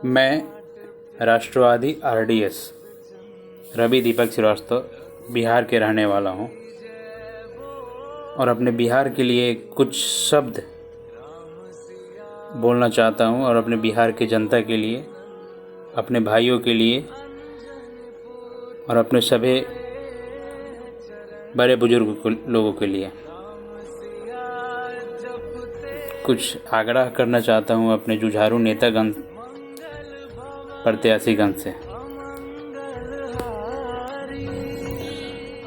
मैं राष्ट्रवादी आरडीएस रवि दीपक श्रीवास्तव बिहार के रहने वाला हूँ और अपने बिहार के लिए कुछ शब्द बोलना चाहता हूँ और अपने बिहार के जनता के लिए, अपने भाइयों के लिए और अपने सभी बड़े बुजुर्ग लोगों के लिए कुछ आग्रह करना चाहता हूँ अपने जुझारू नेतागण प्रत्याशीगण से।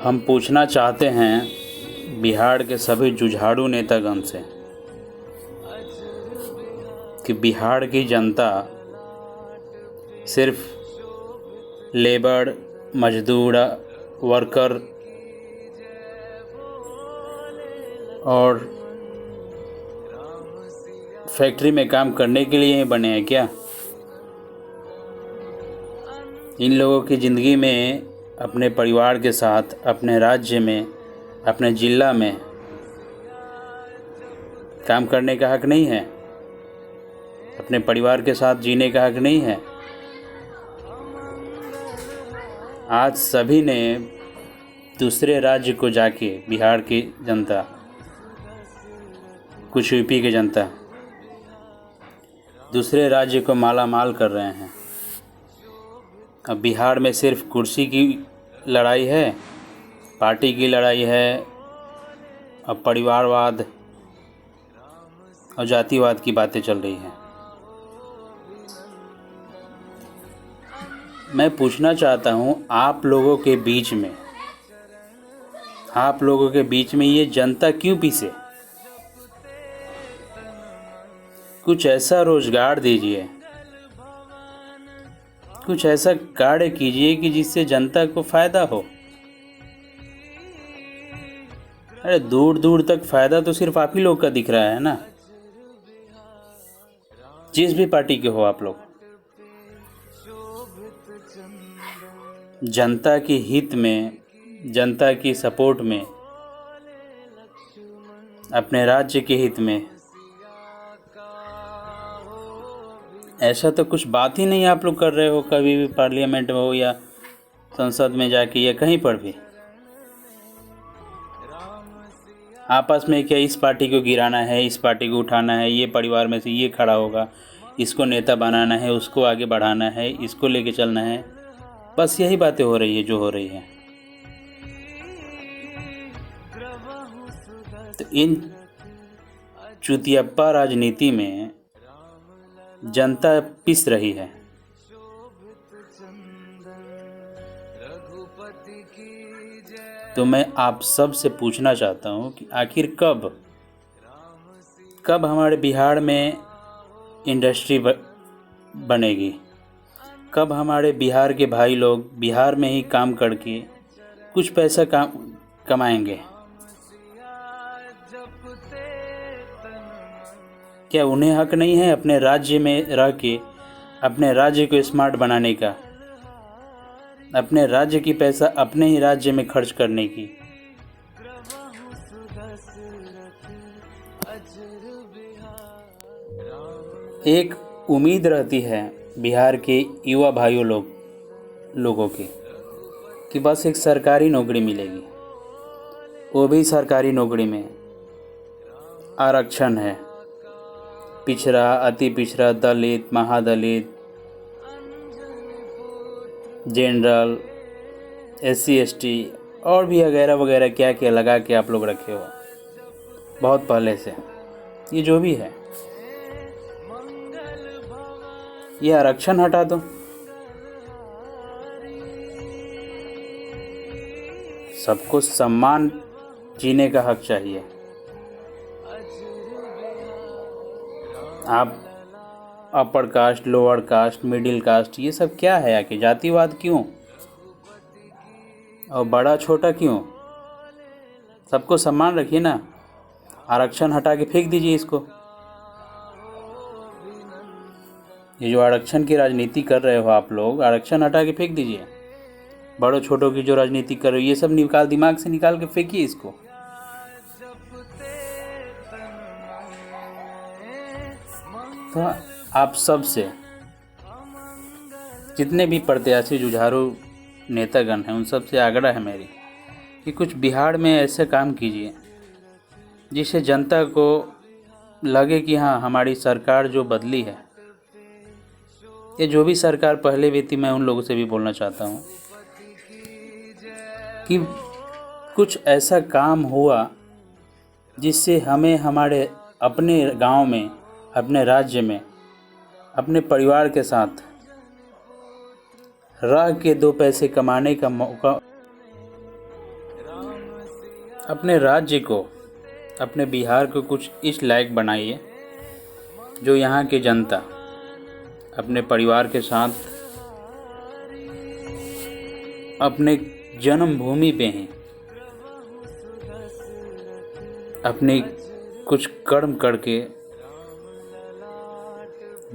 हम पूछना चाहते हैं बिहार के सभी जुझारू नेतागण से कि बिहार की जनता सिर्फ लेबर, मजदूर, वर्कर और फैक्ट्री में काम करने के लिए ही बने हैं क्या? इन लोगों की ज़िंदगी में अपने परिवार के साथ, अपने राज्य में, अपने ज़िला में काम करने का हक नहीं है? अपने परिवार के साथ जीने का हक नहीं है? आज सभी ने दूसरे राज्य को जाके, बिहार की जनता, कुछ यूपी की जनता दूसरे राज्य को माला माल कर रहे हैं। अब बिहार में सिर्फ कुर्सी की लड़ाई है, पार्टी की लड़ाई है, अब परिवारवाद और जातिवाद की बातें चल रही हैं। मैं पूछना चाहता हूँ आप लोगों के बीच में ये जनता क्यों पीसे? कुछ ऐसा रोजगार दीजिए, कुछ ऐसा कार्य कीजिए कि जिससे जनता को फायदा हो। अरे दूर दूर तक फायदा तो सिर्फ आप ही लोग का दिख रहा है ना, जिस भी पार्टी के हो आप लोग। जनता के हित में, जनता की सपोर्ट में, अपने राज्य के हित में ऐसा तो कुछ बात ही नहीं आप लोग कर रहे हो, कभी भी पार्लियामेंट में हो या संसद में जाके या कहीं पर भी। आपस में क्या इस पार्टी को गिराना है, इस पार्टी को उठाना है, ये परिवार में से ये खड़ा होगा, इसको नेता बनाना है, उसको आगे बढ़ाना है, इसको लेके चलना है, बस यही बातें हो रही है जो हो रही है। तो इन चुतियप्पा राजनीति में जनता पिस रही है। तो मैं आप सब से पूछना चाहता हूँ कि आखिर कब हमारे बिहार में इंडस्ट्री बनेगी? कब हमारे बिहार के भाई लोग बिहार में ही काम करके कुछ पैसा कमाएंगे? क्या उन्हें हक नहीं है अपने राज्य में रह के अपने राज्य को स्मार्ट बनाने का, अपने राज्य की पैसा अपने ही राज्य में खर्च करने की? एक उम्मीद रहती है बिहार के युवा भाइयों लोगों की कि बस एक सरकारी नौकरी मिलेगी, वो भी सरकारी नौकरी में आरक्षण है। पिछड़ा, अति पिछड़ा, दलित, महादलित, जनरल, SC ST और भी वगैरह वगैरह क्या क्या लगा के आप लोग रखे हो बहुत पहले से। ये जो भी है, ये आरक्षण हटा दो। सबको सम्मान जीने का हक चाहिए। आप upper caste, lower caste, middle caste, ये सब क्या है? आके जातिवाद क्यों? और बड़ा छोटा क्यों? सबको सम्मान रखिए ना। आरक्षण हटा के फेंक दीजिए इसको। ये जो आरक्षण की राजनीति कर रहे हो आप लोग, आरक्षण हटा के फेंक दीजिए। बड़ों छोटों की जो राजनीति कर रहे हो, ये सब दिमाग से निकाल के फेंकिए इसको। तो आप सब से जितने भी प्रत्याशी जुझारू नेतागण हैं उन सब से आग्रह है मेरी कि कुछ बिहार में ऐसे काम कीजिए जिससे जनता को लगे कि हाँ, हमारी सरकार जो बदली है, ये जो भी सरकार पहले भी थी, मैं उन लोगों से भी बोलना चाहता हूँ कि कुछ ऐसा काम हुआ जिससे हमें हमारे अपने गांव में, अपने राज्य में, अपने परिवार के साथ रह के 2 पैसे कमाने का मौका, अपने राज्य को, अपने बिहार को कुछ इस लायक बनाइए जो यहाँ की जनता अपने परिवार के साथ अपने जन्मभूमि पे हैं, अपने कुछ कर्म करके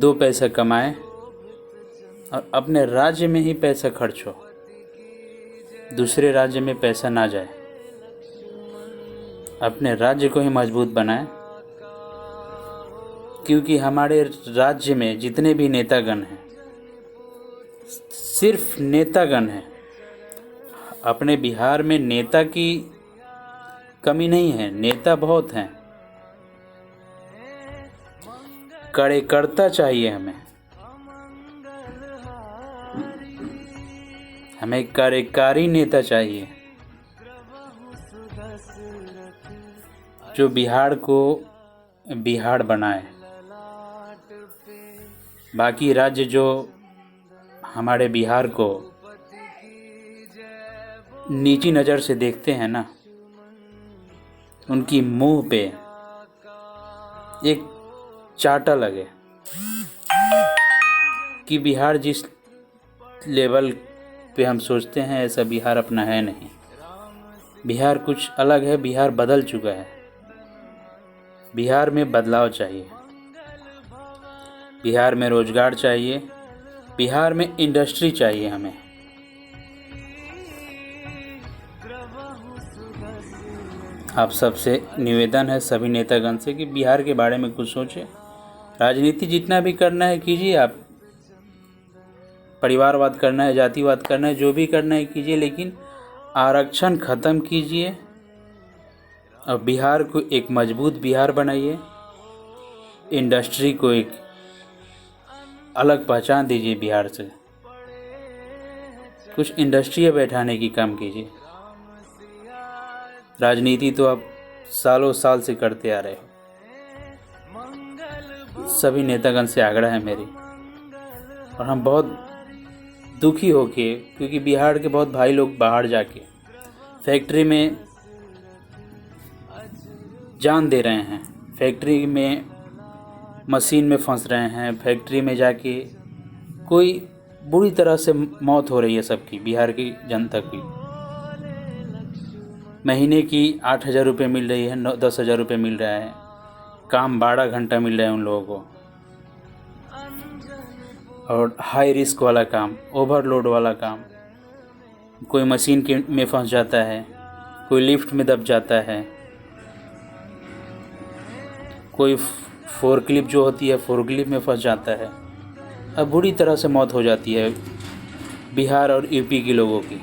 2 पैसा कमाए और अपने राज्य में ही पैसा खर्च हो, दूसरे राज्य में पैसा ना जाए, अपने राज्य को ही मजबूत बनाए। क्योंकि हमारे राज्य में जितने भी नेतागण हैं, सिर्फ नेतागण हैं। अपने बिहार में नेता की कमी नहीं है, नेता बहुत हैं। कार्यकर्ता चाहिए हमें कार्यकारी नेता चाहिए जो बिहार को बिहार बनाए। बाकी राज्य जो हमारे बिहार को नीची नज़र से देखते हैं ना, उनकी मुंह पे एक चाटा लगे कि बिहार जिस लेवल पे हम सोचते हैं ऐसा बिहार अपना है नहीं। बिहार कुछ अलग है, बिहार बदल चुका है। बिहार में बदलाव चाहिए, बिहार में रोजगार चाहिए, बिहार में इंडस्ट्री चाहिए हमें। आप सबसे निवेदन है, सभी नेतागण से, कि बिहार के बारे में कुछ सोचें। राजनीति जितना भी करना है कीजिए, आप परिवारवाद करना है, जातिवाद करना है, जो भी करना है कीजिए, लेकिन आरक्षण ख़त्म कीजिए और बिहार को एक मजबूत बिहार बनाइए। इंडस्ट्री को एक अलग पहचान दीजिए बिहार से। कुछ इंडस्ट्री बैठाने की काम कीजिए। राजनीति तो आप सालों साल से करते आ रहे हो। सभी नेतागण से आग्रह है मेरी, और हम बहुत दुखी होके, क्योंकि बिहार के बहुत भाई लोग बाहर जाके फैक्ट्री में जान दे रहे हैं, फैक्ट्री में मशीन में फंस रहे हैं, फैक्ट्री में जाके कोई बुरी तरह से मौत हो रही है सबकी, बिहार की जनता की। महीने की 8,000 रुपये मिल रही है, 10,000 रुपये मिल रहा है, काम 12 घंटा मिल रहा है उन लोगों को, और हाई रिस्क वाला काम, ओवरलोड वाला काम। कोई मशीन में फंस जाता है, कोई लिफ्ट में दब जाता है, कोई फोरक्लिप जो होती है फोरक्लिप में फंस जाता है। अब बुरी तरह से मौत हो जाती है बिहार और यूपी के लोगों की।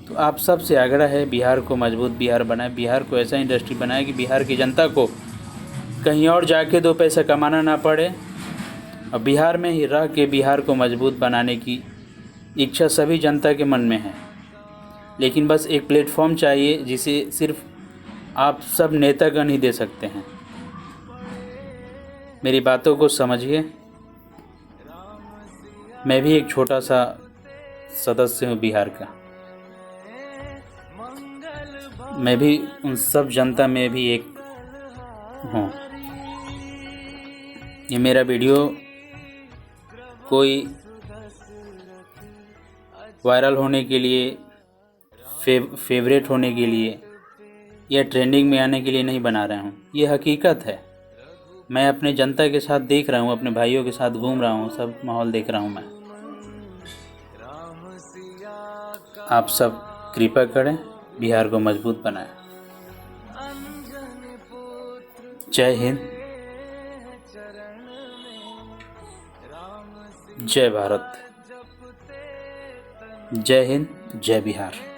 तो आप सब से आग्रह है, बिहार को मजबूत बिहार बनाए, बिहार को ऐसा इंडस्ट्री बनाए कि बिहार की जनता को कहीं और जाके 2 पैसा कमाना ना पड़े, और बिहार में ही रह के बिहार को मजबूत बनाने की इच्छा सभी जनता के मन में है। लेकिन बस एक प्लेटफॉर्म चाहिए जिसे सिर्फ आप सब नेतागण ही दे सकते हैं। मेरी बातों को समझिए। मैं भी एक छोटा सा सदस्य हूँ बिहार का, मैं भी उन सब जनता में भी एक हूँ। ये मेरा वीडियो कोई वायरल होने के लिए, फेवरेट होने के लिए या ट्रेंडिंग में आने के लिए नहीं बना रहा हूँ। ये हकीकत है। मैं अपने जनता के साथ देख रहा हूँ, अपने भाइयों के साथ घूम रहा हूँ, सब माहौल देख रहा हूँ मैं। आप सब कृपा करें, बिहार को मजबूत बनाएं। जय हिंद, जय भारत, जय हिंद, जय बिहार।